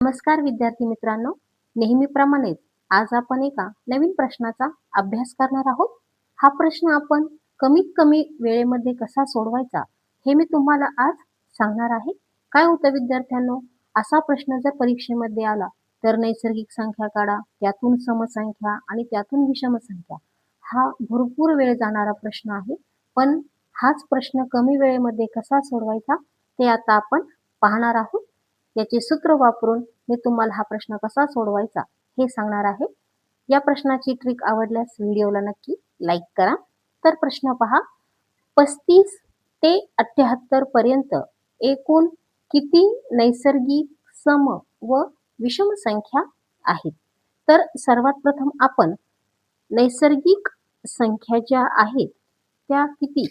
नमस्कार विद्यार्थी मित्रांनो, नेहमीप्रमाणेच आज आपण एका नवीन प्रश्नाचा अभ्यास करणार आहोत. हा प्रश्न आपण कमीत कमी वेळेमध्ये कसा सोडवायचा हे मी तुम्हाला आज सांगणार आहे. काय होतं विद्यार्थ्यांनो, असा प्रश्न जर परीक्षेमध्ये आला तर नैसर्गिक संख्या काढा, त्यातून समसंख्या आणि त्यातून विषमसंख्या. हा भरपूर वेळ जाणारा प्रश्न आहे, पण हाच प्रश्न कमी वेळेमध्ये कसा सोडवायचा ते आता आपण पाहणार आहोत. याचे सूत्र वापरून मी तुम्हाला हा प्रश्न कसा सोडवायचा हे सांगणार आहे. या प्रश्नाची ट्रिक आवडल्यास व्हिडिओला नक्की लाईक करा. तर प्रश्न पहा, 35 ते 78 पर्यंत एकूण किती नैसर्गिक सम व विषम संख्या आहेत? तर सर्वात प्रथम आपण नैसर्गिक संख्या ज्या आहेत त्या किती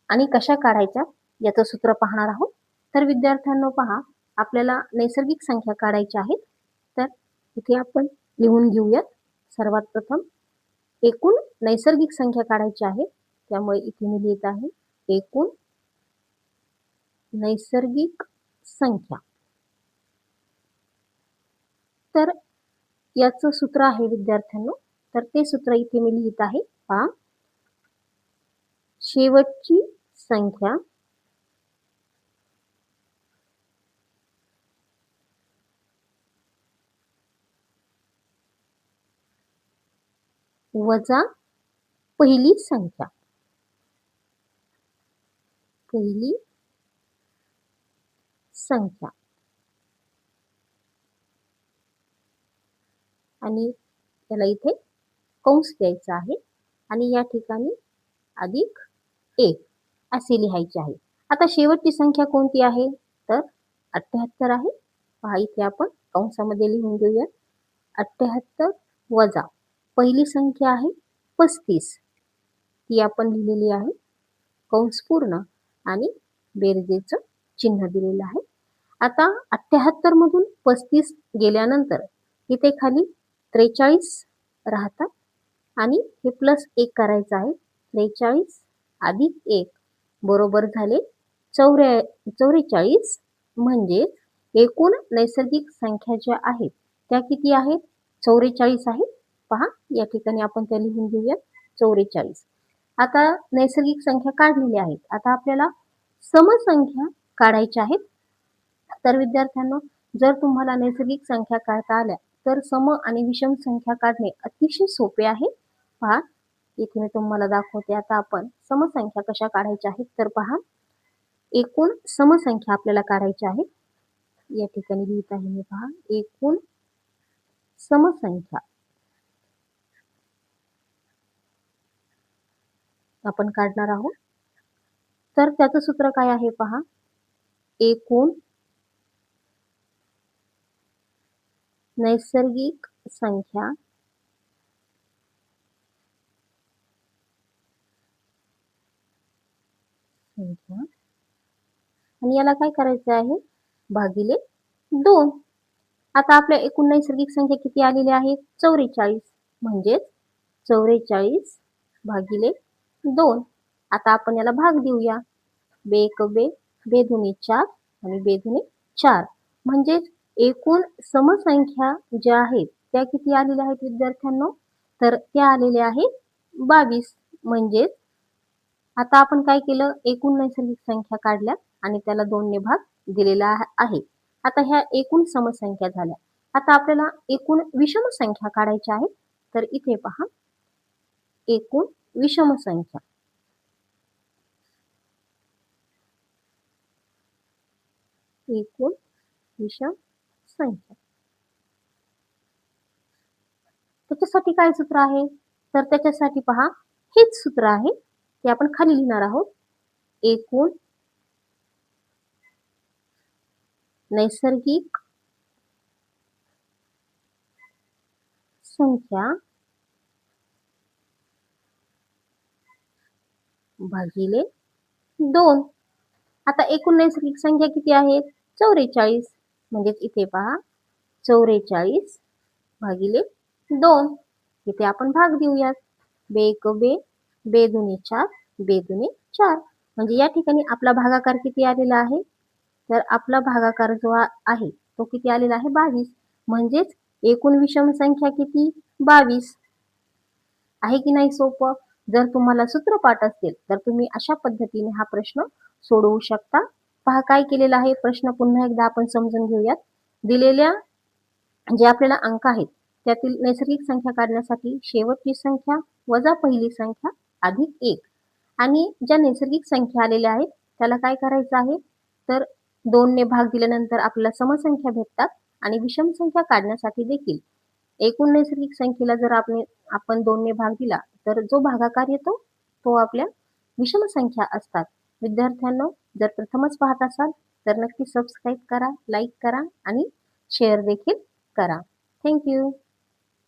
आणि कशा काढायच्या याचं सूत्र पाहणार आहोत. तर विद्यार्थ्यांनो पहा, आपल्याला नैसर्गिक संख्या काढायच्या आहेत. तर इथे आपण लिहून घेऊयात. सर्वात प्रथम एकूण नैसर्गिक संख्या काढायची आहे, त्यामुळे इथे मी लिहित आहे एकूण नैसर्गिक संख्या. तर याचं सूत्र आहे विद्यार्थ्यांनो, तर ते सूत्र इथे मी लिहित आहे. पहा, शेवटची संख्या वजा पहिली संख्या. पहिली संख्या आणि त्याला इथे कंस द्यायचा आहे आणि या ठिकाणी अधिक 1 असे लिहायचे आहे. आता शेवटची संख्या कोणती आहे? तर 78 आहे. पहा, इथे आपण कंसामध्ये लिहून घेऊया. 78 वजा पहिली संख्या आहे 35, ती आपण लिहिलेली आहे कंस पूर्ण आणि बेरजेचं चिन्ह दिलेलं आहे. आता 78 मधून 35 गेल्यानंतर इथे खाली 43 राहतात आणि हे प्लस 1 करायचं आहे. 43 अधिक 1 बरोबर झाले 44. म्हणजे एकूण नैसर्गिक संख्या ज्या आहेत त्या किती आहेत? 44 आहेत. पहा, या ठिकाणी आपण त्या लिहून घेऊया 44. आता नैसर्गिक संख्या काढलेल्या आहेत. आता आपल्याला समसंख्या काढायच्या आहेत. तर विद्यार्थ्यांनो, जर तुम्हाला नैसर्गिक संख्या काढता आल्या तर सम आणि विषम संख्या काढणे अतिशय सोपे आहे. पहा, इथे मी तुम्हाला दाखवते. आता आपण समसंख्या कशा काढायच्या आहेत. तर पहा, एकूण समसंख्या आपल्याला काढायच्या आहेत. या ठिकाणी लिहित आहे मी. पहा, एकूण समसंख्या आपण काढणार आहोत. तर त्याचं सूत्र काय आहे? पहा, एकूण नैसर्गिक संख्या आणि याला काय करायचं आहे? भागिले 2. आता आपल्या एकूण नैसर्गिक संख्या किती आलेली आहे? 44. म्हणजेच 44 भागिले 2. आता आपण याला भाग देऊया. बे एक बे, बे दुनी 4 आणि बे दुनी 4. म्हणजेच एकूण समसंख्या ज्या आहेत त्या किती आलेल्या आहेत विद्यार्थ्यांनो? तर त्या आलेल्या आहेत 22. म्हणजेच आता आपण काय केलं? एकूण नैसर्गिक संख्या काढल्या आणि त्याला 2 ने भाग दिलेला आहे. आता ह्या एकूण समसंख्या झाल्या. आता आपल्याला एकूण विषम संख्या काढायच्या आहेत. तर इथे पहा, एकूण विषम संख्या. एकूण विषम संख्या. त्याच्यासाठी काय सूत्र आहे? तर त्याच्यासाठी पहा, हेच सूत्र आहे ते आपण खाली लिहिणार आहोत. एकूण नैसर्गिक संख्या भागिले 2. आता एकूण नैसर्गिक संख्या किती आहेत? 44. म्हणजेच इथे पहा, 44 भागिले 2. इथे आपण भाग देऊयात. बे एक बे, बे दुनी 4, बे दुनी 4. म्हणजे या ठिकाणी आपला भागाकार किती आलेला आहे? तर आपला भागाकार जो आहे तो किती आलेला आहे 22. म्हणजेच एकूण विषम संख्या किती 22. आहे की नाही सोपं? जर तुम्हाला सूत्रपाठ असतील तर तुम्ही अशा पद्धतीने हा प्रश्न सोडवू शकता. पहा काय केलेलं आहे, प्रश्न पुन्हा एकदा आपण समजून घेऊयात. दिलेल्या जे आपल्याला अंक आहेत त्यातील नैसर्गिक संख्या काढण्यासाठी शेवटची संख्या वजा पहिली संख्या अधिक 1 आणि ज्या नैसर्गिक संख्या आलेल्या आहेत त्याला काय करायचं आहे, तर 2 ने भाग दिल्यानंतर आपल्याला समसंख्या भेटतात आणि विषम संख्या काढण्यासाठी देखील एकूण नैसर्गिक संख्येला जर आपण 2 ने भाग दिला तर जो भागाकार येतो तो आपल्या विषम संख्या असतात. विद्यार्थ्यांनो, जर प्रथमच पाहत असाल तर नक्की सबस्क्राईब करा, लाईक करा आणि शेअर देखील करा. Thank you.